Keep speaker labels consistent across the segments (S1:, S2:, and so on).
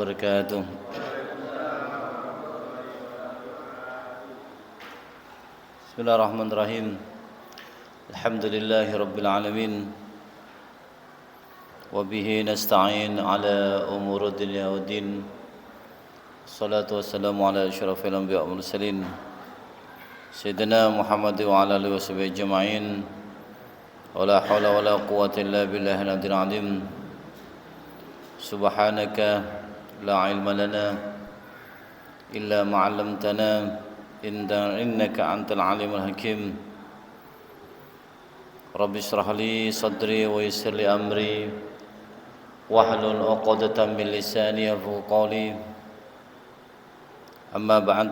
S1: wabarakatuh. Bismillahirrahmanirrahim. Alhamdulillahi rabbil alamin. Wa bihi nasta'in ala umuri dunya waddin. Salatu wassalamu ala asyrafil anbiya wal mursalin. Sayyidina Muhammad wa ala alihi washabihi ajma'in. Wala haula wala quwwata illa billahil aliyyil azim. Subhanaka la ilma lana illa ma 'allamtana innaka antal alimul hakim. Rabbi shrah li sadri wa yassir li amri wahlul 'uqdatam min lisani yafqahu qawli. Amma ba'd.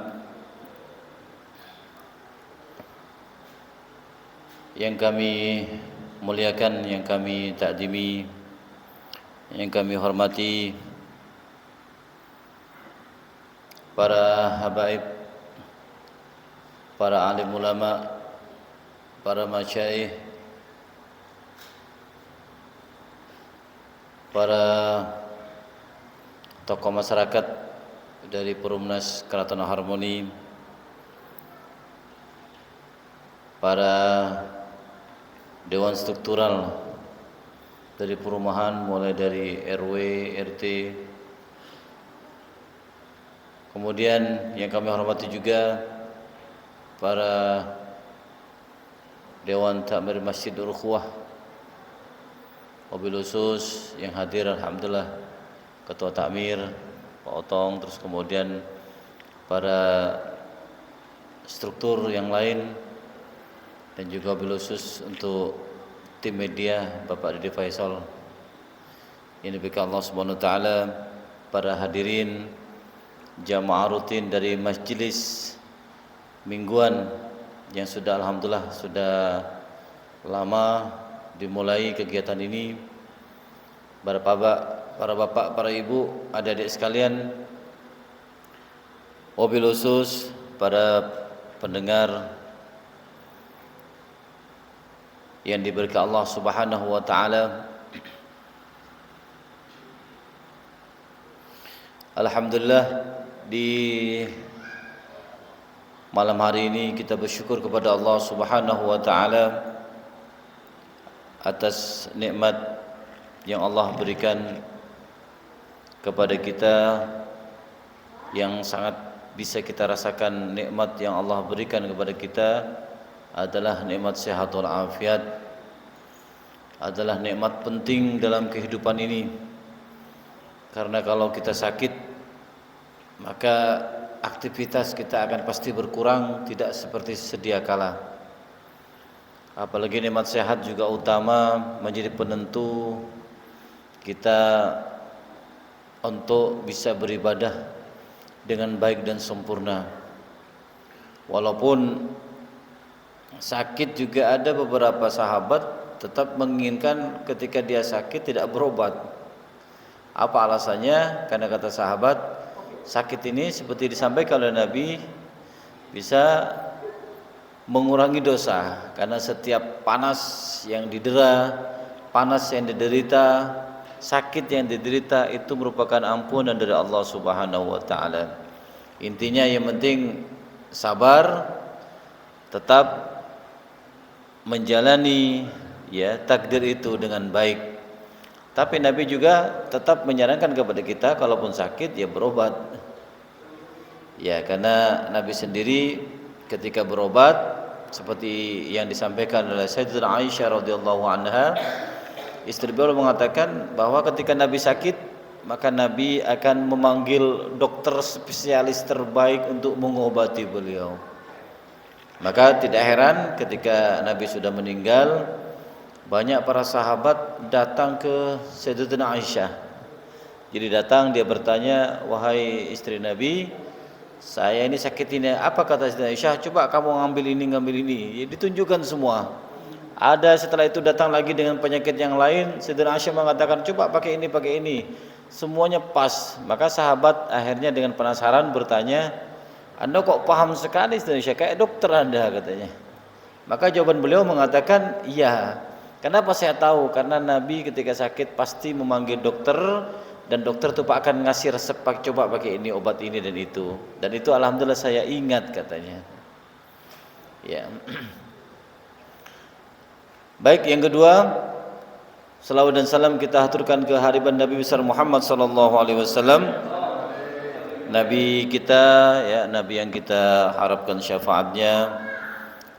S1: Yang kami muliakan, yang kami takdimi, yang kami hormati para habaib, para alim ulama, para masyaikh, para tokoh masyarakat dari Perumnas Keraton Harmoni, para dewan struktural dari perumahan mulai dari RW, RT. Kemudian yang kami hormati juga para dewan takmir Masjid Ukhuwah. Wabil khusus yang hadir alhamdulillah Ketua Takmir Pak Otong, terus kemudian para struktur yang lain, dan juga wabil khusus untuk tim media Bapak Didi Faisal. Ini bika Allah Subhanahu wa taala, para hadirin jamaah rutin dari majelis mingguan yang sudah alhamdulillah sudah lama dimulai kegiatan ini. Para bapak, para ibu, adik-adik sekalian, wabil khusus para pendengar yang diberikan Allah Subhanahu wa taala. Alhamdulillah, di malam hari ini kita bersyukur kepada Allah Subhanahu wa taala atas nikmat yang Allah berikan kepada kita, yang sangat bisa kita rasakan. Nikmat yang Allah berikan kepada kita adalah nikmat sehat wal afiat, adalah nikmat penting dalam kehidupan ini. Karena kalau kita sakit, maka aktivitas kita akan pasti berkurang, tidak seperti sedia kala. Apalagi nikmat sehat juga utama, menjadi penentu kita untuk bisa beribadah dengan baik dan sempurna. Walaupun sakit, juga ada beberapa sahabat tetap menginginkan ketika dia sakit tidak berobat. Apa alasannya? Karena kata sahabat, sakit ini seperti disampaikan oleh Nabi, bisa mengurangi dosa. Karena setiap panas yang didera, panas yang diderita, sakit yang diderita, itu merupakan ampunan dari Allah Subhanahu wa taala. Intinya yang penting sabar, tetap menjalani takdir itu dengan baik. Tapi Nabi juga tetap menyarankan kepada kita, kalaupun sakit berobat. Karena Nabi sendiri ketika berobat, seperti yang disampaikan oleh Sayyidatina Aisyah radhiyallahu anha, istri beliau mengatakan bahwa ketika Nabi sakit, maka Nabi akan memanggil dokter spesialis terbaik untuk mengobati beliau. Maka tidak heran ketika Nabi sudah meninggal, banyak para sahabat datang ke Sayyidatina Aisyah. Jadi datang, dia bertanya, wahai istri Nabi, saya ini sakit ini. Apa kata Sayyidatina Aisyah? Coba kamu ngambil ini. Ditunjukkan semua. Ada setelah itu datang lagi dengan penyakit yang lain. Sayyidatina Aisyah mengatakan, coba pakai ini. Semuanya pas. Maka sahabat akhirnya dengan penasaran bertanya, Anda kok paham sekali Indonesia, kayak dokter Anda, katanya. Maka jawaban beliau mengatakan, iya. Kenapa saya tahu? Karena Nabi ketika sakit pasti memanggil dokter dan dokter tuh Pak akan ngasih resep, Pak coba pakai ini, obat ini dan itu alhamdulillah saya ingat katanya. Ya. Baik, yang kedua, salawat dan salam kita haturkan ke hadirat Nabi besar Muhammad sallallahu alaihi wasallam. Nabi kita, ya, Nabi yang kita harapkan syafaatnya,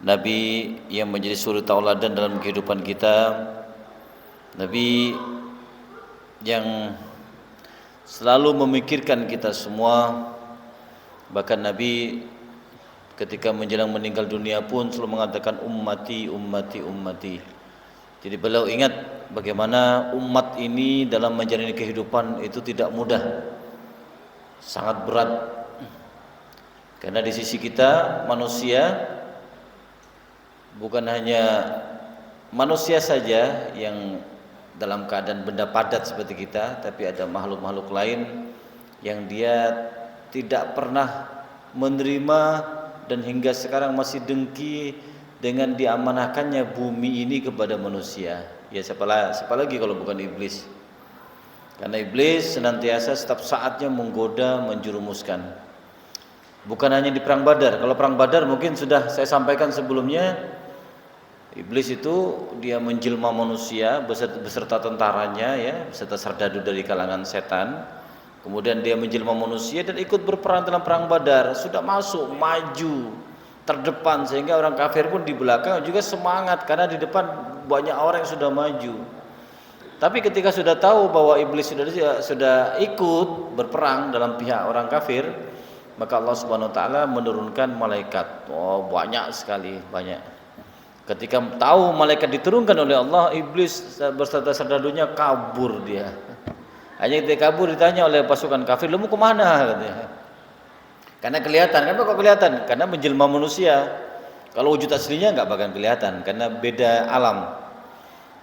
S1: Nabi yang menjadi suri tauladan dalam kehidupan kita, Nabi yang selalu memikirkan kita semua. Bahkan Nabi ketika menjelang meninggal dunia pun selalu mengatakan ummati, ummati, ummati. Jadi beliau ingat bagaimana umat ini dalam menjalani kehidupan itu tidak mudah, sangat berat. Karena di sisi kita manusia bukan hanya manusia saja yang dalam keadaan benda padat seperti kita, tapi ada makhluk-makhluk lain yang dia tidak pernah menerima dan hingga sekarang masih dengki dengan diamanahkannya bumi ini kepada manusia. Ya siapa lagi kalau bukan iblis? Karena iblis senantiasa setiap saatnya menggoda, menjerumuskan. Bukan hanya di perang Badar. Kalau perang Badar mungkin sudah saya sampaikan sebelumnya, iblis itu dia menjelma manusia beserta tentaranya, ya, beserta serdadu dari kalangan setan. Kemudian dia menjelma manusia dan ikut berperang dalam perang Badar. Sudah masuk, maju, terdepan, sehingga orang kafir pun di belakang juga semangat karena di depan banyak orang yang sudah maju. Tapi ketika sudah tahu bahwa iblis sudah ikut berperang dalam pihak orang kafir, maka Allah Subhanahu wa taala menurunkan malaikat. Oh, banyak sekali, banyak. Ketika tahu malaikat diturunkan oleh Allah, iblis beserta serdadunya kabur dia. Hanya ketika kabur ditanya oleh pasukan kafir, "Lu mau kemana?" katanya. Karena kelihatan, kenapa kok kelihatan? Karena menjelma manusia. Kalau wujud aslinya nggak bakal kelihatan, karena beda alam.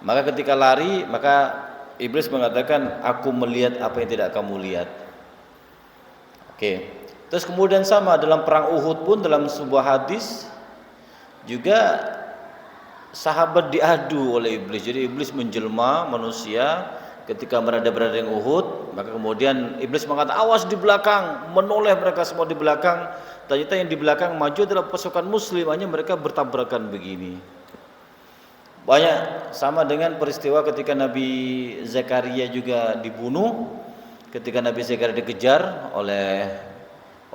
S1: Maka ketika lari, maka iblis mengatakan, "Aku melihat apa yang tidak kamu lihat." Oke. Terus kemudian sama dalam perang Uhud pun dalam sebuah hadis juga sahabat diadu oleh iblis. Jadi iblis menjelma manusia ketika berada di Uhud, maka kemudian iblis mengatakan, "Awas di belakang," menoleh mereka semua di belakang. Ternyata yang di belakang maju adalah pasukan muslim, hanya mereka bertabrakan begini. Banyak sama dengan peristiwa ketika Nabi Zakaria juga dibunuh, ketika Nabi Zakaria dikejar oleh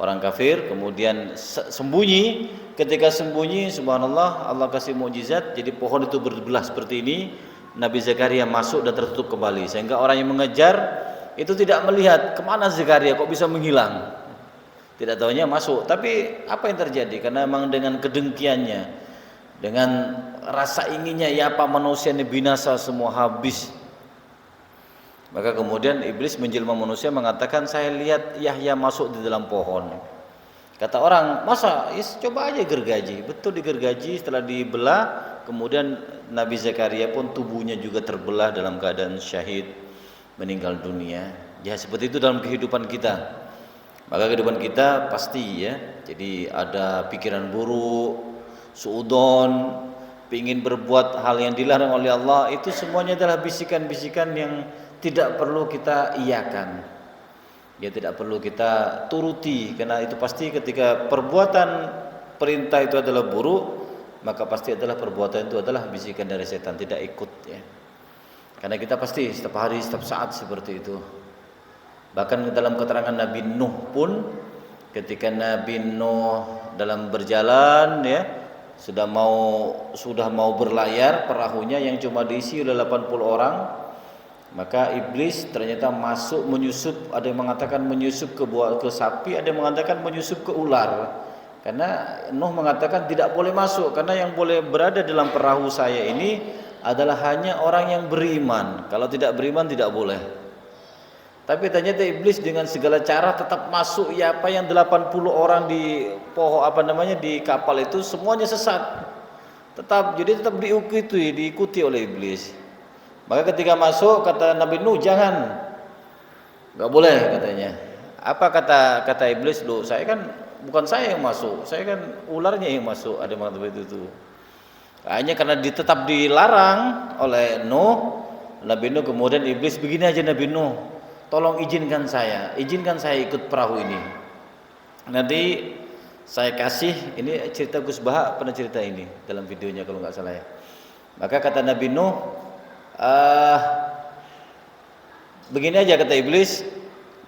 S1: orang kafir, kemudian sembunyi. Ketika sembunyi, subhanallah, Allah kasih mukjizat, jadi pohon itu berbelah seperti ini. Nabi Zakaria masuk dan tertutup kembali, sehingga orang yang mengejar itu tidak melihat kemana Zakaria kok bisa menghilang, tidak tahunya masuk. Tapi apa yang terjadi? Karena memang dengan kedengkiannya, dengan rasa inginnya, ya apa manusia ini binasa semua, habis. Maka kemudian iblis menjelma manusia mengatakan, "Saya lihat Yahya masuk di dalam pohon." Kata orang, "Masa? Coba aja gergaji." Betul digergaji, setelah dibelah, kemudian Nabi Zakaria pun tubuhnya juga terbelah dalam keadaan syahid, meninggal dunia. Ya seperti itu dalam kehidupan kita. Maka kehidupan kita pasti, ya, jadi ada pikiran buruk, suudon, ingin berbuat hal yang dilarang oleh Allah, itu semuanya adalah bisikan-bisikan yang tidak perlu kita iyakan, ya tidak perlu kita turuti, karena itu pasti ketika perbuatan perintah itu adalah buruk, maka pasti adalah perbuatan itu adalah bisikan dari setan, tidak ikut, ya. Karena kita pasti setiap hari, setiap saat seperti itu. Bahkan dalam keterangan Nabi Nuh pun, ketika Nabi Nuh dalam berjalan, ya, sudah mau berlayar perahunya yang cuma diisi oleh 80 orang, maka iblis ternyata masuk menyusup. Ada yang mengatakan menyusup ke sapi, ada yang mengatakan menyusup ke ular. Karena Nuh mengatakan tidak boleh masuk, karena yang boleh berada dalam perahu saya ini adalah hanya orang yang beriman. Kalau tidak beriman tidak boleh. Tapi ternyata iblis dengan segala cara tetap masuk. Ya, apa yang 80 orang di di kapal itu semuanya sesat. Jadi tetap diikuti oleh iblis. Maka ketika masuk, kata Nabi Nuh, "Jangan. Enggak boleh," katanya. Apa kata iblis? "Loh, bukan saya yang masuk. Saya kan ularnya yang masuk." Ada yang mengatakan itu. Hanya karena tetap dilarang oleh Nuh, Nabi Nuh, kemudian iblis, "Begini aja Nabi Nuh, tolong izinkan saya ikut perahu ini. Nanti saya kasih, ini cerita Gus Baha pernah cerita ini dalam videonya kalau nggak salah ya. Maka kata Nabi Nuh, begini aja kata iblis,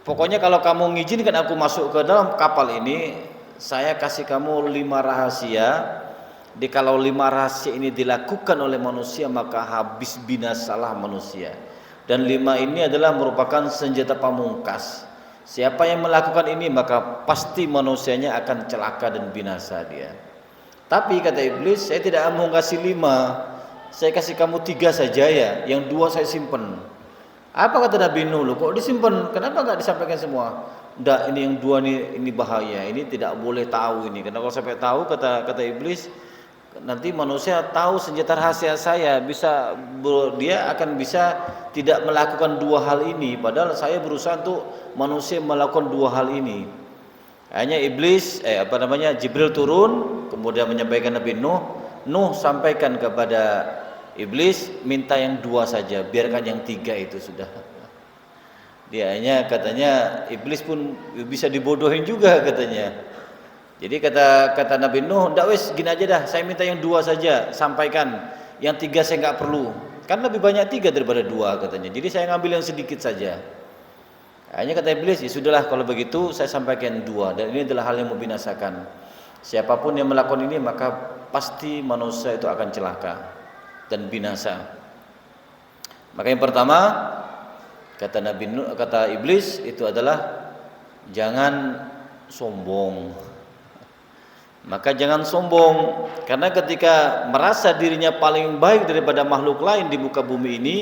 S1: pokoknya kalau kamu mengizinkan aku masuk ke dalam kapal ini, saya kasih kamu 5 rahasia. Kalau 5 rahasia ini dilakukan oleh manusia, maka habis binasalah manusia. Dan 5 ini adalah merupakan senjata pamungkas. Siapa yang melakukan ini maka pasti manusianya akan celaka dan binasa dia. Tapi kata iblis, saya tidak mau kasih 5, saya kasih kamu 3 saja ya, yang 2 saya simpen. Apa kata Nabi Nuh? Kok disimpan? Kenapa nggak disampaikan semua? Nggak, ini yang 2 ini bahaya, ini tidak boleh tahu ini. Karena kalau sampai tahu kata iblis, nanti manusia tahu senjata rahasia saya, dia akan bisa tidak melakukan 2 hal ini. Padahal saya berusaha untuk manusia melakukan 2 hal ini. Hanya iblis, Jibril turun, kemudian menyampaikan Nabi Nuh sampaikan kepada iblis, minta yang 2 saja, biarkan yang 3 itu sudah. Dia hanya katanya iblis pun bisa dibodohin juga katanya. Jadi kata Nabi Nuh, ndak wis gini aja dah, saya minta yang 2 saja, sampaikan. Yang 3 saya nggak perlu. Kan lebih banyak 3 daripada 2 katanya. Jadi saya ngambil yang sedikit saja. Hanya kata iblis, ya sudahlah kalau begitu saya sampaikan 2, dan ini adalah hal yang membinasakan. Siapapun yang melakukan ini maka pasti manusia itu akan celaka dan binasa. Maka yang pertama kata iblis itu adalah jangan sombong. Maka jangan sombong, karena ketika merasa dirinya paling baik daripada makhluk lain di muka bumi ini,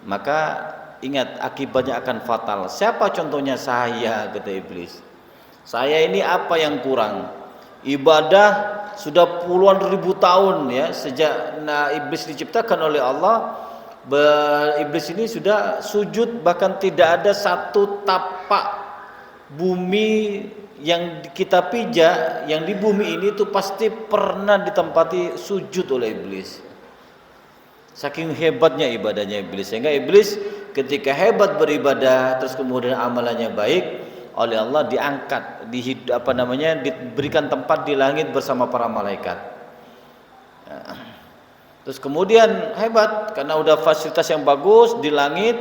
S1: maka ingat akibatnya akan fatal. Siapa contohnya? Saya, kata iblis. Saya ini apa yang kurang? Ibadah sudah puluhan ribu tahun ya, sejak iblis diciptakan oleh Allah. Iblis ini sudah sujud, bahkan tidak ada satu tapak bumi yang kita pijak, yang di bumi ini itu pasti pernah ditempati sujud oleh iblis. Saking hebatnya ibadahnya iblis, sehingga iblis ketika hebat beribadah terus kemudian amalannya baik, oleh Allah diangkat, diberikan tempat di langit bersama para malaikat. Terus kemudian hebat karena udah fasilitas yang bagus di langit,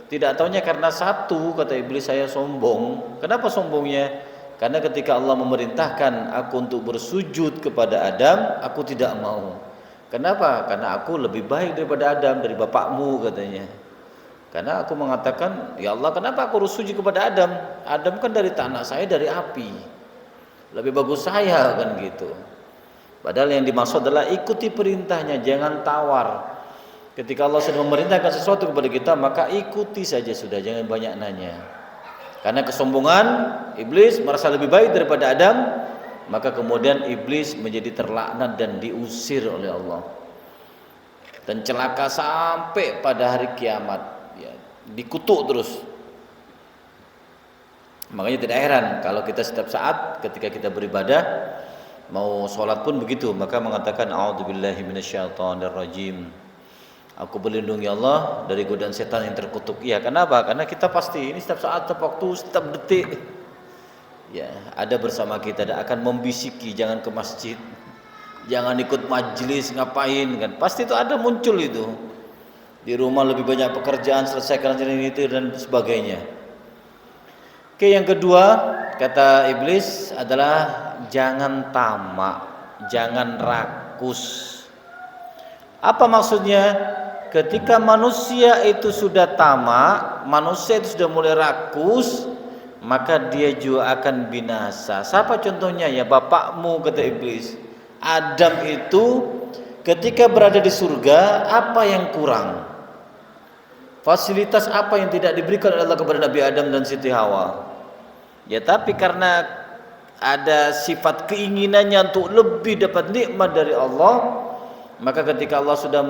S1: tidak taunya karena satu, kata iblis, saya sombong. Kenapa sombongnya? Karena ketika Allah memerintahkan aku untuk bersujud kepada Adam, aku tidak mau. Kenapa? Karena aku lebih baik daripada Adam, dari bapakmu katanya. Karena aku mengatakan, ya Allah, kenapa aku harus sujud kepada Adam? Adam kan dari tanah, saya dari api. Lebih bagus saya kan gitu. Padahal yang dimaksud adalah ikuti perintahnya, jangan tawar. Ketika Allah sudah memerintahkan sesuatu kepada kita, maka ikuti saja sudah, jangan banyak nanya. Karena kesombongan iblis merasa lebih baik daripada Adam, maka kemudian iblis menjadi terlaknat dan diusir oleh Allah dan celaka sampai pada hari kiamat ya, dikutuk terus. Makanya tidak heran kalau kita setiap saat ketika kita beribadah, mau sholat pun begitu, maka mengatakan a'udzubillahi minasyaitonirrajim, aku berlindung ya Allah dari godaan setan yang terkutuk. Iya, kenapa? Karena kita pasti ini setiap saat, setiap waktu, setiap detik ya ada bersama kita dan akan membisiki, jangan ke masjid, jangan ikut majelis, ngapain kan? Pasti itu ada muncul itu. Di rumah lebih banyak pekerjaan, selesaikan ini itu dan sebagainya. Oke, yang kedua kata iblis adalah jangan tamak, jangan rakus. Apa maksudnya? Ketika manusia itu sudah tamak, manusia itu sudah mulai rakus, maka dia juga akan binasa. Siapa contohnya? Ya bapakmu, kata iblis. Adam itu ketika berada di surga, apa yang kurang? Fasilitas apa yang tidak diberikan oleh Allah kepada Nabi Adam dan Siti Hawa? Ya tapi karena ada sifat keinginannya untuk lebih dapat nikmat dari Allah, maka ketika Allah sudah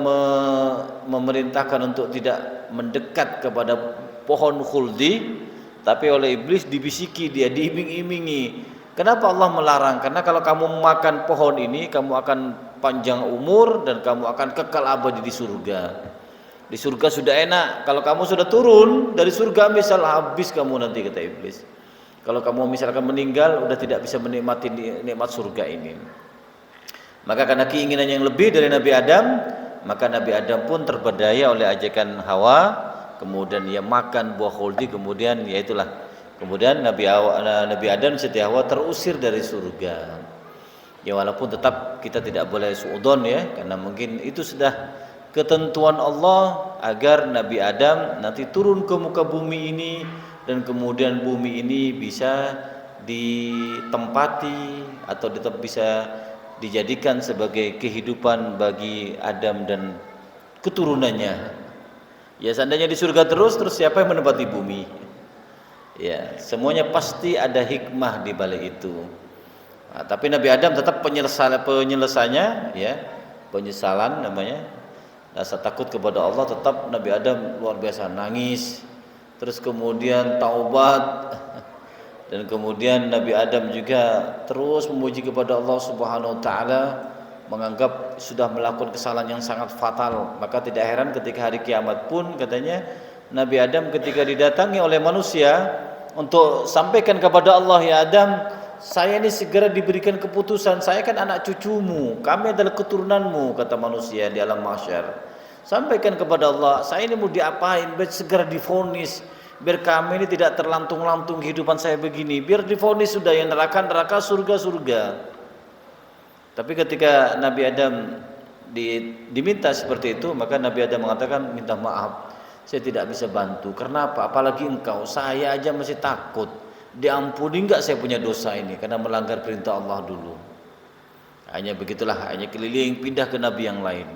S1: memerintahkan untuk tidak mendekat kepada pohon khuldi, tapi oleh iblis dibisiki, dia diiming-imingi. Kenapa Allah melarang? Karena kalau kamu makan pohon ini, kamu akan panjang umur dan kamu akan kekal abadi di surga. Di surga sudah enak. Kalau kamu sudah turun dari surga misal, habis kamu nanti, kata iblis. Kalau kamu misalkan meninggal udah tidak bisa menikmati nikmat surga ini. Maka karena keinginan yang lebih dari Nabi Adam, maka Nabi Adam pun terberdaya oleh ajakan Hawa, kemudian ia makan buah khuldi, kemudian ya itulah. Kemudian Nabi Adam Siti Hawa terusir dari surga. Ya walaupun tetap kita tidak boleh suudon ya, karena mungkin itu sudah ketentuan Allah agar Nabi Adam nanti turun ke muka bumi ini, dan kemudian bumi ini bisa ditempati atau tetap bisa dijadikan sebagai kehidupan bagi Adam dan keturunannya. Ya seandainya di surga terus siapa yang menempati bumi? Ya, semuanya pasti ada hikmah di balik itu. Nah, tapi Nabi Adam tetap penyelesaiannya ya, penyesalan namanya, rasa takut kepada Allah. Tetap Nabi Adam luar biasa nangis, terus kemudian taubat, dan kemudian Nabi Adam juga terus memuji kepada Allah Subhanahu wa taala, menganggap sudah melakukan kesalahan yang sangat fatal. Maka tidak heran ketika hari kiamat pun katanya Nabi Adam ketika didatangi oleh manusia untuk sampaikan kepada Allah, ya Adam, saya ini segera diberikan keputusan, saya kan anak cucumu, kami adalah keturunanmu, kata manusia di alam mahsyar. Sampaikan kepada Allah, saya ini mau diapain, biar segera divonis, biar kami ini tidak terlantung-lantung kehidupan saya begini, biar divonis sudah, yang neraka, surga. Tapi ketika Nabi Adam diminta seperti itu, maka Nabi Adam mengatakan, minta maaf, saya tidak bisa bantu. Karena apa? Apalagi engkau, saya aja masih takut. Diampuni enggak saya punya dosa ini karena melanggar perintah Allah dulu. Hanya begitulah, hanya keliling pindah ke nabi yang lain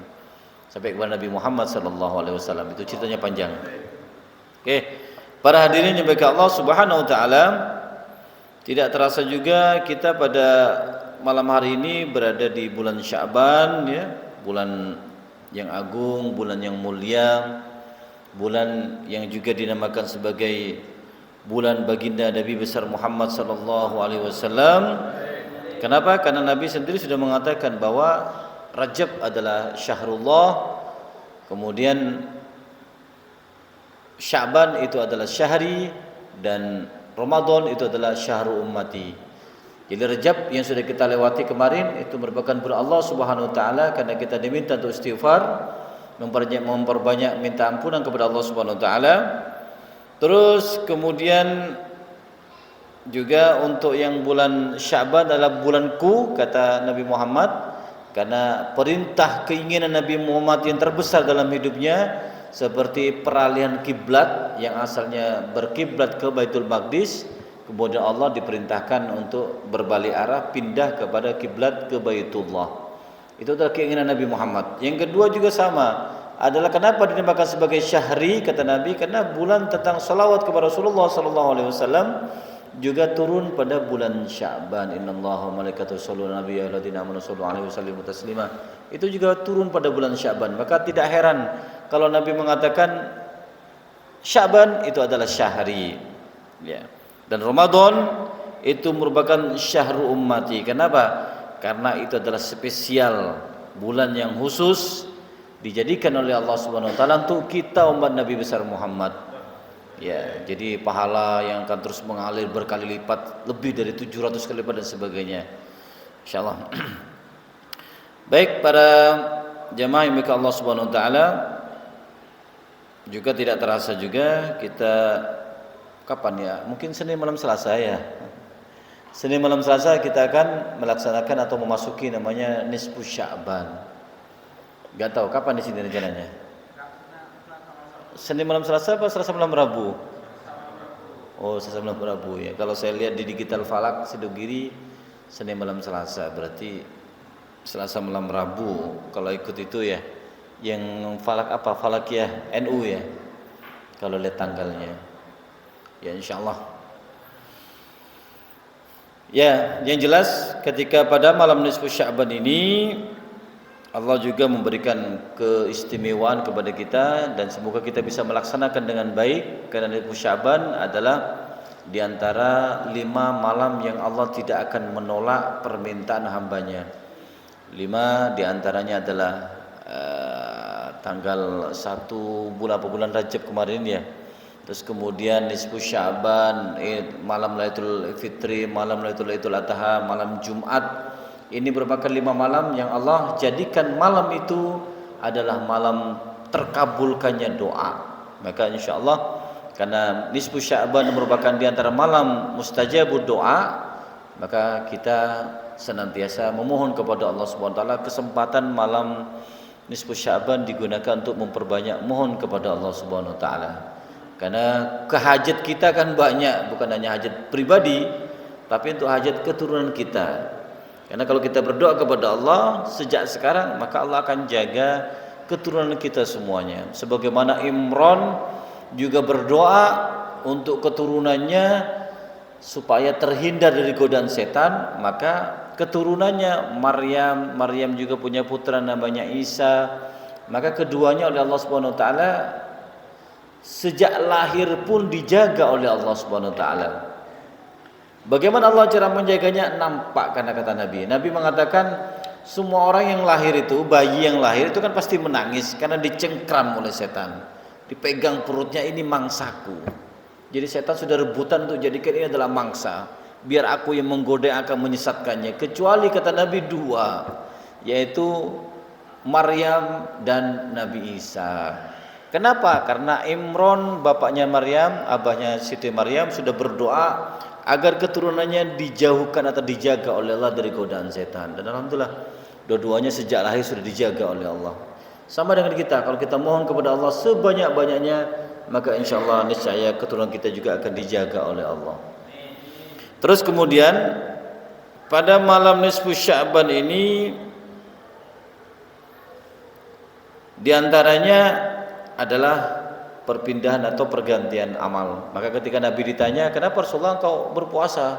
S1: sampai kepada Nabi Muhammad SAW. Itu ceritanya panjang. Oke, para hadirin yang baik Allah Subhanahu wa taala, tidak terasa juga kita pada malam hari ini berada di bulan Sya'ban ya, bulan yang agung, bulan yang mulia, bulan yang juga dinamakan sebagai bulan baginda Nabi besar Muhammad sallallahu alaihi wasallam. Kenapa? Karena Nabi sendiri sudah mengatakan bahwa Rajab adalah syahrullah, kemudian Sya'ban itu adalah syahri, dan Ramadan itu adalah syahru ummati. Jadi Rajab yang sudah kita lewati kemarin itu merupakan bulan Allah Subhanahu wa taala, karena kita diminta untuk istighfar, memperbanyak minta ampunan kepada Allah Subhanahu wa taala. Terus kemudian juga untuk yang bulan Sya'ban adalah bulanku, kata Nabi Muhammad, karena perintah keinginan Nabi Muhammad yang terbesar dalam hidupnya seperti peralihan kiblat yang asalnya berkiblat ke Baitul Maqdis, kemudian Allah diperintahkan untuk berbalik arah, pindah kepada kiblat ke Baitullah. Itu adalah keinginan Nabi Muhammad. Yang kedua juga sama, adalah kenapa dinamakan sebagai syahri, kata Nabi, karena bulan tentang salawat kepada Rasulullah sallallahu alaihi wasallam juga turun pada bulan Sya'ban. Innallaha wa malaikatahu yusholluna 'alan nabiyyi alladzina amanu shallu 'alaihi wa sallimu taslima. Itu juga turun pada bulan Sya'ban. Maka tidak heran kalau Nabi mengatakan Sya'ban itu adalah syahri ya. Dan Ramadan itu merupakan syahru ummati. Kenapa? Karena itu adalah spesial, bulan yang khusus dijadikan oleh Allah Subhanahu wa taala untuk kita umat Nabi besar Muhammad. Ya, jadi pahala yang akan terus mengalir berkali lipat, lebih dari 700 kali lipat dan sebagainya. Insyaallah. Baik para jamaah yang dirahmati Allah Subhanahu wa taala, juga tidak terasa juga kita kapan ya? Mungkin Senin malam Selasa ya. Senin malam Selasa kita akan melaksanakan atau memasuki namanya nisfu Sya'ban. Gak tahu kapan di sini rencananya. Senin malam Selasa apa Selasa malam Rabu? Oh, Selasa malam Rabu ya. Kalau saya lihat di digital Falak Sidogiri Senin malam Selasa, berarti Selasa malam Rabu. Kalau ikut itu ya. Yang Falak apa? Falak ya NU ya. Kalau lihat tanggalnya. Ya insyaallah. Ya, yang jelas ketika pada malam nisfu Sya'ban ini Allah juga memberikan keistimewaan kepada kita, dan semoga kita bisa melaksanakan dengan baik, karena nisfu Sya'ban adalah di antara 5 malam yang Allah tidak akan menolak permintaan hambanya. 5 di antaranya adalah tanggal 1 bulan Rajab kemarin ya. Terus kemudian nisfu Sya'ban, malam Lailatul Fitri, malam Lailatul Adha, malam Jumat. Ini merupakan 5 malam yang Allah jadikan malam itu adalah malam terkabulkannya doa. Maka insyaallah karena nisfu Sya'ban merupakan di antara malam mustajabud doa, maka kita senantiasa memohon kepada Allah Subhanahu wa taala kesempatan malam nisfu Sya'ban digunakan untuk memperbanyak mohon kepada Allah Subhanahu wa taala. Karena kehajat kita kan banyak, bukan hanya hajat pribadi, tapi untuk hajat keturunan kita. Karena kalau kita berdoa kepada Allah sejak sekarang, maka Allah akan jaga keturunan kita semuanya. Sebagaimana Imran juga berdoa untuk keturunannya supaya terhindar dari godaan setan, maka keturunannya Maryam juga punya putra namanya Isa. Maka keduanya oleh Allah Subhanahu wa taala sejak lahir pun dijaga oleh Allah Subhanahu wa taala. Bagaimana Allah cara menjaganya? Nampak, karena kata Nabi. Nabi mengatakan semua orang yang lahir itu, bayi yang lahir itu kan pasti menangis karena dicengkram oleh setan. Dipegang perutnya, ini mangsaku. Jadi setan sudah rebutan untuk jadikan ini adalah mangsa. Biar aku yang menggoda akan menyesatkannya. Kecuali kata Nabi 2, yaitu Maryam dan Nabi Isa. Kenapa? Karena Imran bapaknya Maryam, abahnya Siti Maryam sudah berdoa agar keturunannya dijauhkan atau dijaga oleh Allah dari godaan setan. Dan alhamdulillah dua-duanya sejak lahir sudah dijaga oleh Allah. Sama dengan kita, kalau kita mohon kepada Allah sebanyak-banyaknya, maka insyaallah niscaya keturunan kita juga akan dijaga oleh Allah. Terus kemudian pada malam nisfu Sya'ban ini diantaranya adalah perpindahan atau pergantian amal. Maka ketika Nabi ditanya, kenapa Rasulullah engkau berpuasa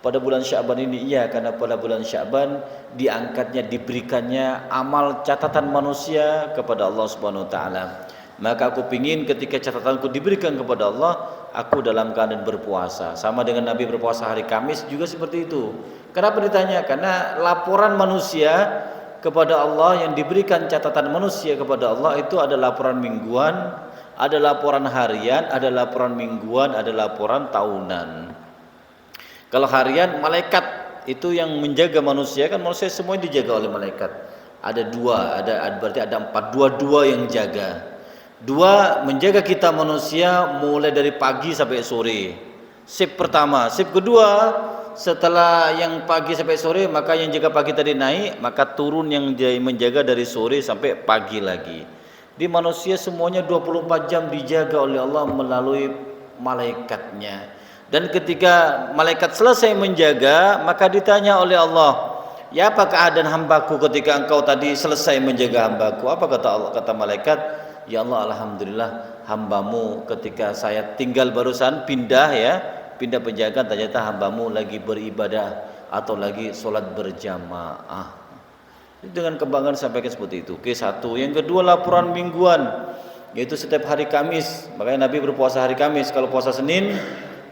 S1: pada bulan Sya'ban ini? Iya, karena pada bulan Sya'ban diangkatnya, diberikannya amal catatan manusia kepada Allah Subhanahu wa taala. Maka aku pingin ketika catatanku diberikan kepada Allah, aku dalam keadaan berpuasa. Sama dengan Nabi berpuasa hari Kamis juga seperti itu. Kenapa ditanya? Karena laporan manusia kepada Allah yang diberikan catatan manusia kepada Allah itu ada laporan mingguan, ada laporan harian, ada laporan mingguan, ada laporan tahunan. Kalau harian, malaikat itu yang menjaga manusia, kan manusia semuanya dijaga oleh malaikat. Ada 2, berarti ada 4, 2 yang jaga. 2 menjaga kita manusia mulai dari pagi sampai sore. Shift pertama, shift kedua setelah yang pagi sampai sore, maka yang jaga pagi tadi naik, maka turun yang menjaga dari sore sampai pagi lagi. Di manusia semuanya 24 jam dijaga oleh Allah melalui malaikatnya. Dan ketika malaikat selesai menjaga, maka ditanya oleh Allah, ya apa keadaan hambaku ketika engkau tadi selesai menjaga hambaku? Apa kata Allah, kata malaikat, ya Allah, alhamdulillah hambamu ketika saya tinggal barusan pindah penjagaan, ternyata hambamu lagi beribadah atau lagi sholat berjamaah. Dengan kebanggaan sampaikan seperti itu. Oke, 1. Yang kedua, laporan mingguan, yaitu setiap hari Kamis. Makanya Nabi berpuasa hari Kamis. Kalau puasa Senin,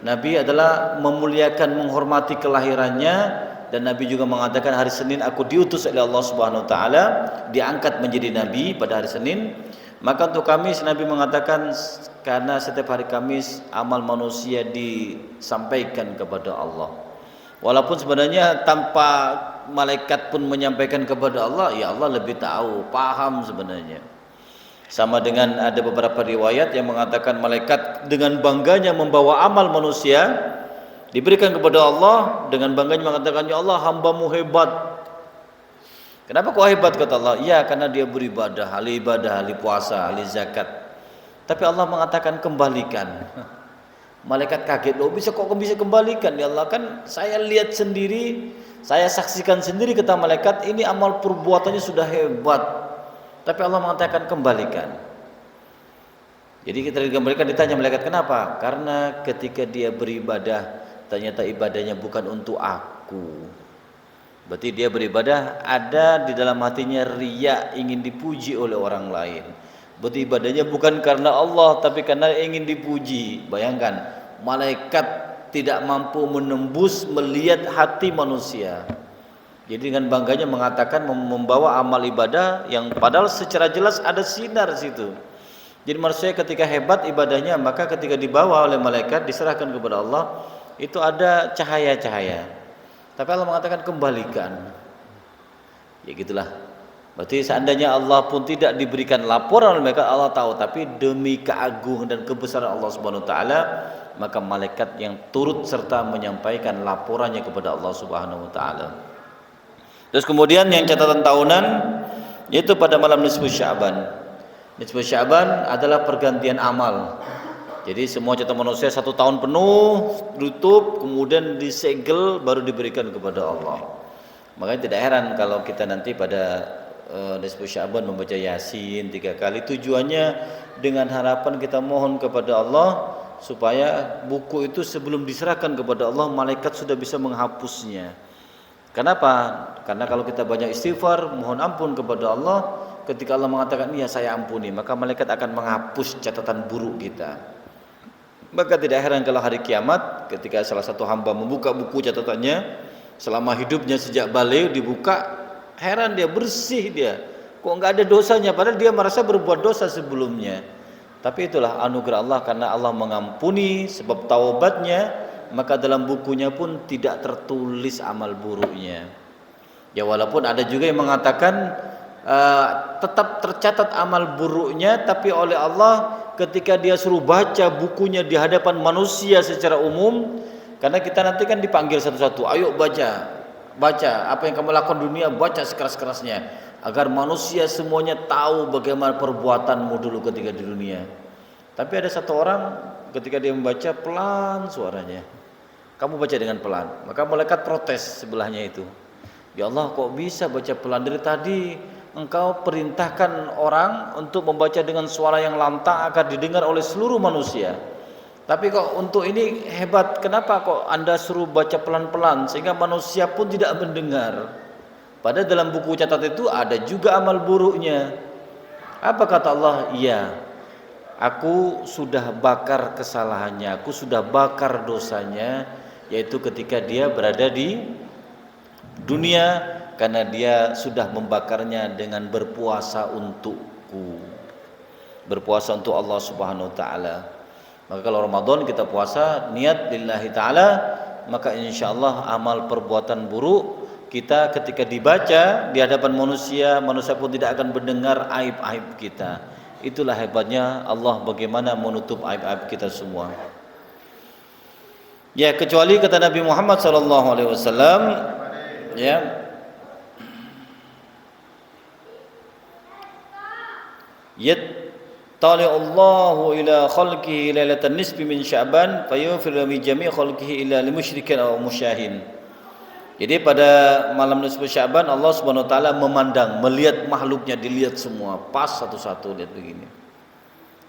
S1: Nabi adalah memuliakan, menghormati kelahirannya. Dan Nabi juga mengatakan hari Senin aku diutus oleh Allah Subhanahu wa taala, diangkat menjadi nabi pada hari Senin. Maka untuk Kamis Nabi mengatakan karena setiap hari Kamis amal manusia disampaikan kepada Allah. Walaupun sebenarnya tanpa malaikat pun menyampaikan kepada Allah, ya Allah lebih tahu, paham sebenarnya. Sama dengan ada beberapa riwayat yang mengatakan malaikat dengan bangganya membawa amal manusia diberikan kepada Allah, dengan bangganya mengatakan, ya Allah hambamu hebat. Kenapa kok hebat, kata Allah? Ya karena dia beribadah, ahli ibadah, ahli puasa, ahli zakat. Tapi Allah mengatakan kembalikan. Malaikat kaget, loh bisa kembalikan? Ya Allah, kan saya lihat sendiri, saya saksikan sendiri, kata malaikat, ini amal perbuatannya sudah hebat. Tapi Allah mengatakan kembalikan. Jadi kita dikembalikan, ditanya malaikat kenapa? Karena ketika dia beribadah ternyata ibadahnya bukan untuk aku. Berarti dia beribadah ada di dalam hatinya riya, ingin dipuji oleh orang lain. Berarti ibadahnya bukan karena Allah tapi karena ingin dipuji. Bayangkan, malaikat tidak mampu menembus melihat hati manusia. Jadi dengan bangganya mengatakan membawa amal ibadah yang padahal secara jelas ada sinar situ. Jadi manusia ketika hebat ibadahnya, maka ketika dibawa oleh malaikat diserahkan kepada Allah, itu ada cahaya-cahaya. Tapi Allah mengatakan kembalikan. Ya gitulah. Berarti seandainya Allah pun tidak diberikan laporan oleh malaikat, Allah tahu, tapi demi keagungan dan kebesaran Allah Subhanahu wa taala, maka malaikat yang turut serta menyampaikan laporannya kepada Allah Subhanahu wa taala. Terus kemudian yang catatan tahunan yaitu pada malam nisfu Sya'ban. Nisfu Sya'ban adalah pergantian amal. Jadi semua catatan manusia 1 tahun penuh tutup, kemudian disegel baru diberikan kepada Allah. Makanya tidak heran kalau kita nanti pada nisfu Sya'ban membaca Yasin 3 kali, tujuannya dengan harapan kita mohon kepada Allah supaya buku itu sebelum diserahkan kepada Allah malaikat sudah bisa menghapusnya. Kenapa? Karena kalau kita banyak istighfar, mohon ampun kepada Allah, ketika Allah mengatakan iya saya ampuni, maka malaikat akan menghapus catatan buruk kita. Maka tidak heran kalau hari kiamat ketika salah satu hamba membuka buku catatannya selama hidupnya sejak balik dibuka, heran dia, bersih dia, kok nggak ada dosanya, padahal dia merasa berbuat dosa sebelumnya. Tapi itulah anugerah Allah, karena Allah mengampuni sebab taubatnya, maka dalam bukunya pun tidak tertulis amal buruknya. Ya walaupun ada juga yang mengatakan tetap tercatat amal buruknya, tapi oleh Allah ketika dia suruh baca bukunya di hadapan manusia secara umum, karena kita nanti kan dipanggil satu-satu, ayo baca apa yang kamu lakukan dunia, baca sekeras-kerasnya agar manusia semuanya tahu bagaimana perbuatanmu dulu ketika di dunia. Tapi ada satu orang ketika dia membaca pelan suaranya, kamu baca dengan pelan, maka malaikat protes sebelahnya itu, ya Allah kok bisa baca pelan, dari tadi engkau perintahkan orang untuk membaca dengan suara yang lantang agar didengar oleh seluruh manusia, tapi kok untuk ini hebat, kenapa kok anda suruh baca pelan-pelan sehingga manusia pun tidak mendengar, padahal dalam buku catat itu ada juga amal buruknya. Apa kata Allah? Iya, aku sudah bakar kesalahannya, aku sudah bakar dosanya, yaitu ketika dia berada di dunia, karena dia sudah membakarnya dengan berpuasa untukku, berpuasa untuk Allah Subhanahu wa taala. Maka kalau Ramadan kita puasa niat lillahi taala, maka insyaallah amal perbuatan buruk kita ketika dibaca di hadapan manusia, manusia pun tidak akan mendengar aib-aib kita. Itulah hebatnya Allah, bagaimana menutup aib-aib kita semua. Ya, kecuali kata Nabi Muhammad SAW, ya, yattali Allahu ila khalqihi lailatan nisfi min Sya'ban fayughfiru li jami' khalqihi illa lil musyrikin aw musyahin. Jadi pada malam nisfu Sya'ban Allah Subhanahu wa taala memandang, melihat makhluknya, dilihat semua pas satu-satu, lihat begini.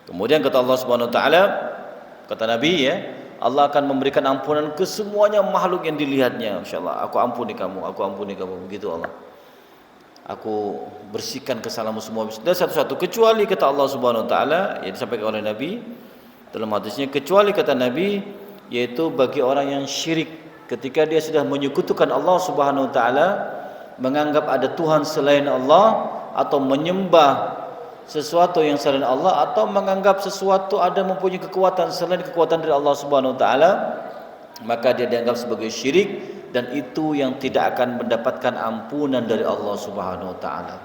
S1: Kemudian kata Allah Subhanahu wa taala, kata Nabi, ya, Allah akan memberikan ampunan ke semuanya makhluk yang dilihatnya. Insyaallah, aku ampuni kamu, begitu Allah. Aku bersihkan kesalahanmu semua. Dan satu-satu, kecuali kata Allah Subhanahu wa taala, yang disampaikan oleh Nabi dalam hadisnya, kecuali kata Nabi, yaitu bagi orang yang syirik, ketika dia sudah menyekutukan Allah Subhanahu wa taala, menganggap ada Tuhan selain Allah, atau menyembah sesuatu yang selain Allah, atau menganggap sesuatu ada mempunyai kekuatan selain kekuatan dari Allah Subhanahu wa taala, maka dia dianggap sebagai syirik, dan itu yang tidak akan mendapatkan ampunan dari Allah Subhanahu wa taala.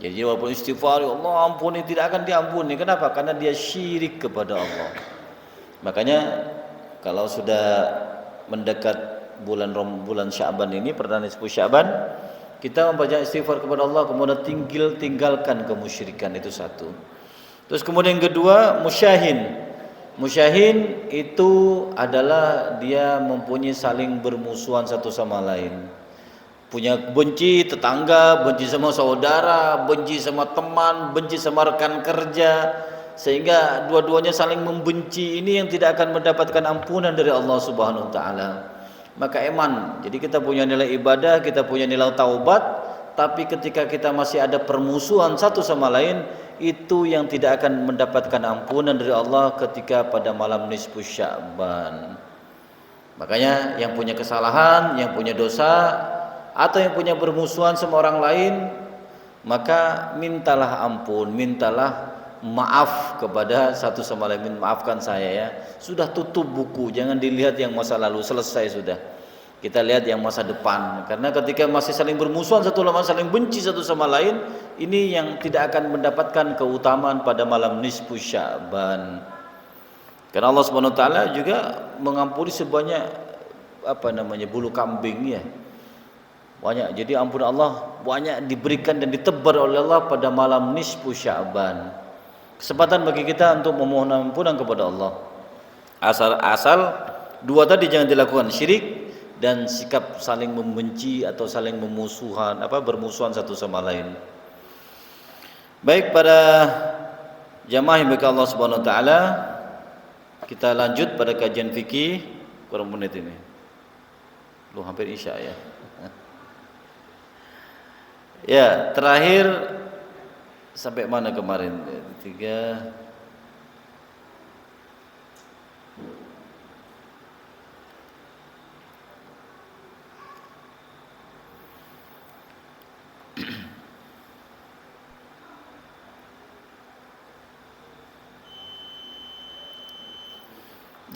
S1: Jadi walaupun istighfar, ya Allah ampuni, tidak akan diampuni. Kenapa? Karena dia syirik kepada Allah. Makanya kalau sudah mendekat bulan Sya'ban ini, perdana nisfu Sya'ban, kita membaca istighfar kepada Allah, kemudian tinggalkan kemusyrikan, itu satu. Terus kemudian yang kedua, musyahin. Musyahin itu adalah dia mempunyai saling bermusuhan satu sama lain. Punya benci tetangga, benci sama saudara, benci sama teman, benci sama rekan kerja, sehingga dua-duanya saling membenci. Ini yang tidak akan mendapatkan ampunan dari Allah Subhanahu wa taala. Maka iman, jadi kita punya nilai ibadah, kita punya nilai taubat, tapi ketika kita masih ada permusuhan satu sama lain, itu yang tidak akan mendapatkan ampunan dari Allah ketika pada malam nisfu Sya'ban. Makanya yang punya kesalahan, yang punya dosa, atau yang punya bermusuhan sama orang lain, maka mintalah ampun, mintalah maaf kepada satu sama lain. Maafkan saya ya. Sudah tutup buku, jangan dilihat yang masa lalu, selesai sudah. Kita lihat yang masa depan. Karena ketika masih saling bermusuhan satu sama lain, saling benci satu sama lain, ini yang tidak akan mendapatkan keutamaan pada malam nisfu Sya'ban. Karena Allah Subhanahu wa taala juga mengampuni sebanyak bulu kambing ya. Banyak. Jadi ampun Allah banyak diberikan dan ditebar oleh Allah pada malam nisfu Sya'ban. Kesempatan bagi kita untuk memohon ampunan kepada Allah. Asal dua tadi jangan dilakukan, syirik dan sikap saling membenci atau saling bermusuhan satu sama lain. Baik, pada jamaah yang bagi Allah Subhanahu wa taala, kita lanjut pada kajian fikih. Kurang menit ini. Hampir Isya ya. Ya, terakhir sampai mana kemarin? 3.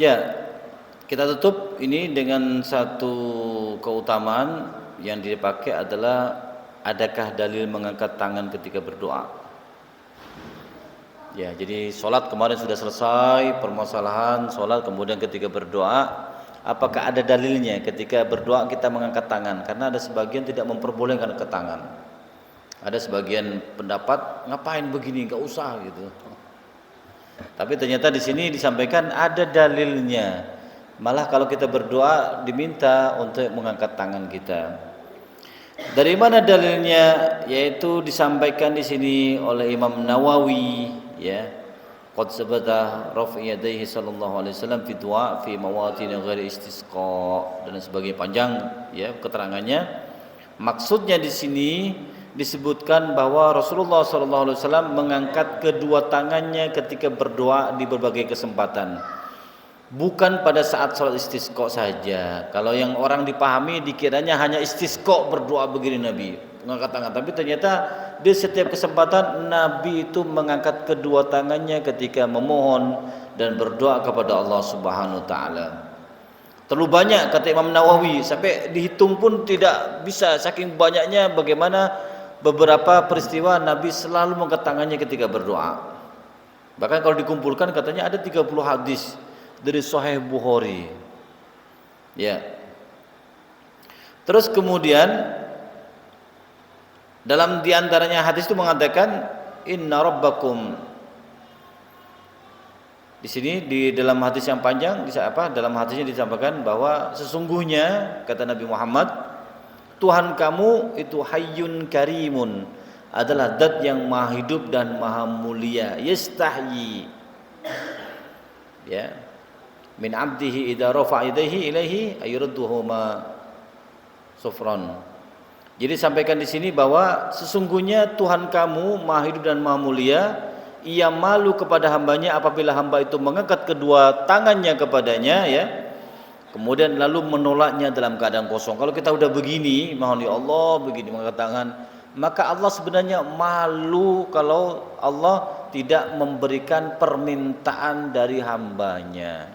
S1: Ya, kita tutup ini dengan satu keutamaan yang dipakai adalah adakah dalil mengangkat tangan ketika berdoa. Ya, jadi sholat kemarin sudah selesai, permasalahan sholat, kemudian ketika berdoa, apakah ada dalilnya ketika berdoa kita mengangkat tangan? Karena ada sebagian tidak memperbolehkan angkat tangan. Ada sebagian pendapat ngapain begini, nggak usah gitu. Tapi ternyata di sini disampaikan ada dalilnya. Malah kalau kita berdoa diminta untuk mengangkat tangan kita. Dari mana dalilnya? Yaitu disampaikan di sini oleh Imam Nawawi, ya. Qad sabata raf'i yadayhi sallallahu alaihi wasallam fi du'a fi mawatin ghairi istisqa, dan sebagai panjang ya keterangannya. Maksudnya di sini disebutkan bahwa Rasulullah SAW mengangkat kedua tangannya ketika berdoa di berbagai kesempatan, bukan pada saat sholat istisqa saja. Kalau yang orang dipahami dikiranya hanya istisqa berdoa begini Nabi mengangkat tangan, tapi ternyata di setiap kesempatan Nabi itu mengangkat kedua tangannya ketika memohon dan berdoa kepada Allah Subhanahu wa taala. Terlalu banyak kata Imam Nawawi, sampai dihitung pun tidak bisa, saking banyaknya bagaimana beberapa peristiwa Nabi selalu mengangkat tangannya ketika berdoa. Bahkan kalau dikumpulkan katanya ada 30 hadis dari Sahih Bukhari. Ya. Terus kemudian dalam diantaranya hadis itu mengatakan inna rabbakum. Di sini di dalam hadis yang panjang dalam hadisnya disampaikan bahwa sesungguhnya kata Nabi Muhammad, Tuhan kamu itu hayyun karimun, adalah zat yang maha hidup dan maha mulia. Yastahyi ya min abdihi idza rafa'a yadayhi ilaihi ayurduhuma sufran. Jadi sampaikan di sini bahwa sesungguhnya Tuhan kamu maha hidup dan maha mulia, ia malu kepada hambanya apabila hamba itu mengangkat kedua tangannya kepadanya ya, kemudian lalu menolaknya dalam keadaan kosong. Kalau kita udah begini, mohon ya Allah begini mengangkat tangan, maka Allah sebenarnya malu kalau Allah tidak memberikan permintaan dari hambanya.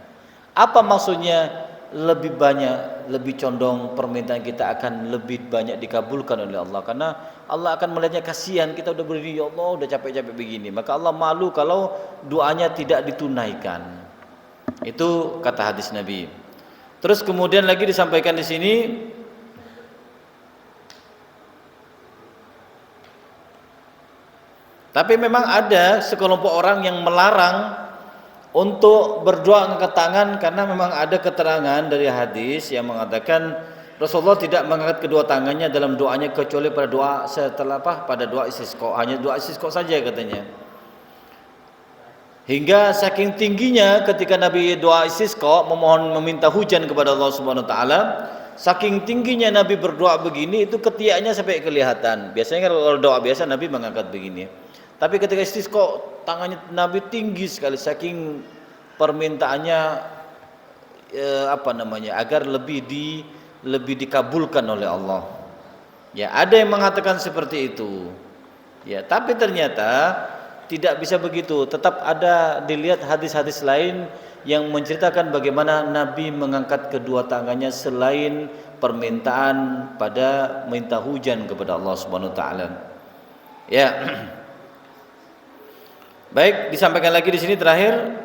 S1: Apa maksudnya? Lebih banyak, lebih condong permintaan kita akan lebih banyak dikabulkan oleh Allah, karena Allah akan melihatnya kasihan kita udah berdiri, ya Allah udah capek-capek begini, maka Allah malu kalau doanya tidak ditunaikan. Itu kata hadis Nabi. Terus kemudian lagi disampaikan di sini tapi memang ada sekelompok orang yang melarang untuk berdoa angkat tangan, karena memang ada keterangan dari hadis yang mengatakan Rasulullah tidak mengangkat kedua tangannya dalam doanya kecuali pada doa setelah pada doa istisqa, hanya doa istisqa saja katanya. Hingga saking tingginya ketika Nabi doa istisqa memohon meminta hujan kepada Allah Subhanahu wa taala, saking tingginya Nabi berdoa begini itu ketiaknya sampai kelihatan. Biasanya kalau doa biasa Nabi mengangkat begini. Tapi ketika istisqa tangannya Nabi tinggi sekali, saking permintaannya agar lebih dikabulkan oleh Allah. Ya, ada yang mengatakan seperti itu. Ya, tapi ternyata tidak bisa begitu. Tetap ada dilihat hadis-hadis lain yang menceritakan bagaimana Nabi mengangkat kedua tangannya selain permintaan pada minta hujan kepada Allah Subhanahu wa taala. Ya. Baik, disampaikan lagi di sini terakhir.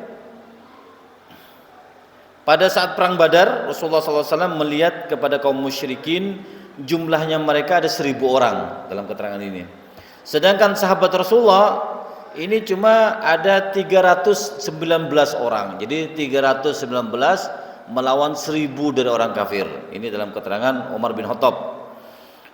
S1: Pada saat perang Badar, Rasulullah SAW melihat kepada kaum musyrikin, jumlahnya mereka ada 1.000 orang dalam keterangan ini. Sedangkan sahabat Rasulullah ini cuma ada 319 orang. Jadi 319 melawan 1.000 dari orang kafir. Ini dalam keterangan Umar bin Khattab.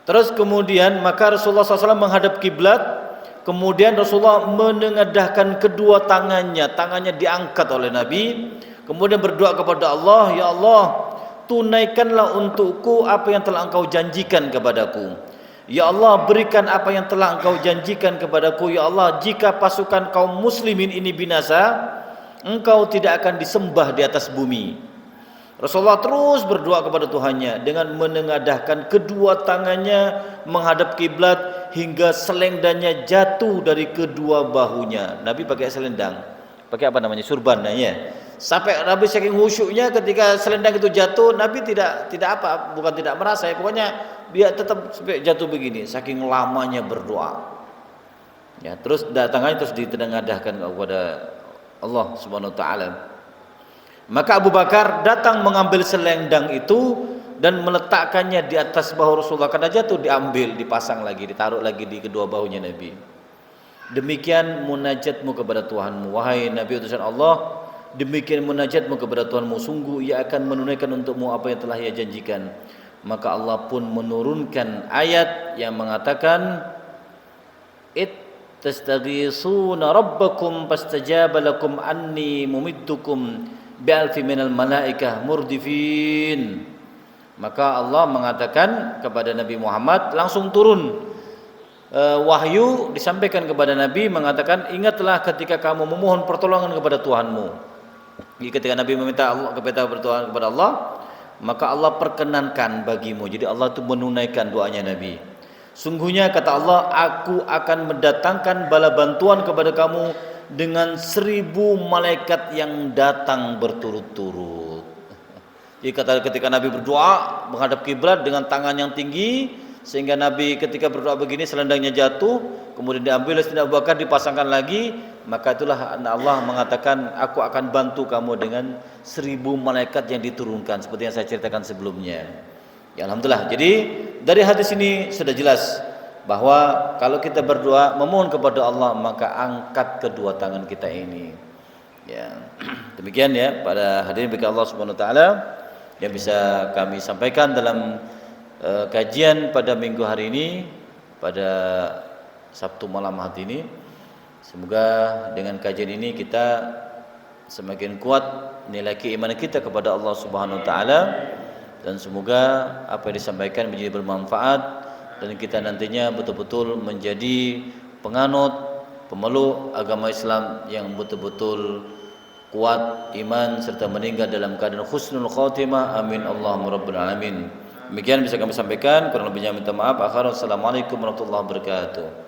S1: Terus kemudian maka Rasulullah SAW menghadap kiblat. Kemudian Rasulullah menengadahkan kedua tangannya diangkat oleh Nabi. Kemudian berdoa kepada Allah, ya Allah, tunaikanlah untukku apa yang telah Engkau janjikan kepadaku. Ya Allah, berikan apa yang telah Engkau janjikan kepadaku. Ya Allah, jika pasukan kaum muslimin ini binasa, Engkau tidak akan disembah di atas bumi. Rasulullah terus berdoa kepada Tuhannya dengan menengadahkan kedua tangannya menghadap kiblat hingga selendangnya jatuh dari kedua bahunya. Nabi pakai selendang, pakai apa namanya, surban ya. Sampai Nabi saking khusyuknya ketika selendang itu jatuh, Nabi tidak bukan tidak merasa ya, pokoknya dia tetap sampai jatuh begini saking lamanya berdoa. Ya, terus tangannya terus ditengadahkan kepada Allah Subhanahu wa taala. Maka Abu Bakar datang mengambil selendang itu dan meletakkannya di atas bahu Rasulullah. Karena jatuh diambil, dipasang lagi, ditaruh lagi di kedua bahunya Nabi. Demikian munajatmu kepada Tuhanmu, wahai Nabi utusan Allah. Demikian munajatmu kepada Tuhanmu, sungguh Ia akan menunaikan untukmu apa yang telah Ia janjikan. Maka Allah pun menurunkan ayat yang mengatakan, tastaghisuna rabbakum fastajaba lakum anni mumiddukum bi'alfi minal malaikah murdifin. Maka Allah mengatakan kepada Nabi Muhammad, langsung turun wahyu disampaikan kepada Nabi mengatakan, ingatlah ketika kamu memohon pertolongan kepada Tuhanmu. Ketika Nabi meminta Allah berdoa kepada Allah, maka Allah perkenankan bagimu. Jadi Allah itu menunaikan doanya Nabi. Sungguhnya kata Allah, aku akan mendatangkan bala bantuan kepada kamu dengan 1.000 malaikat yang datang berturut-turut. Jadi ketika Nabi berdoa menghadap kiblat dengan tangan yang tinggi, sehingga Nabi ketika berdoa begini selendangnya jatuh, kemudian diambil oleh Sayyidina Abu Bakar dipasangkan lagi, maka itulah Allah mengatakan, aku akan bantu kamu dengan 1.000 malaikat yang diturunkan seperti yang saya ceritakan sebelumnya. Ya, alhamdulillah. Jadi dari hadis ini sudah jelas bahwa kalau kita berdoa memohon kepada Allah, maka angkat kedua tangan kita ini. Ya, demikian ya pada hadirin bagi Allah Subhanahu wa taala yang bisa kami sampaikan dalam kajian pada minggu hari ini, pada Sabtu malam hari ini. Semoga dengan kajian ini kita semakin kuat nilai keimanan kita kepada Allah Subhanahu wa taala, dan semoga apa yang disampaikan menjadi bermanfaat dan kita nantinya betul-betul menjadi penganut, pemeluk agama Islam yang betul-betul kuat iman serta meninggal dalam keadaan husnul khatimah. Amin Allahumma rabbal alamin. Demikian bisa kami sampaikan, kurang lebihnya minta maaf. Assalamualaikum warahmatullahi wabarakatuh.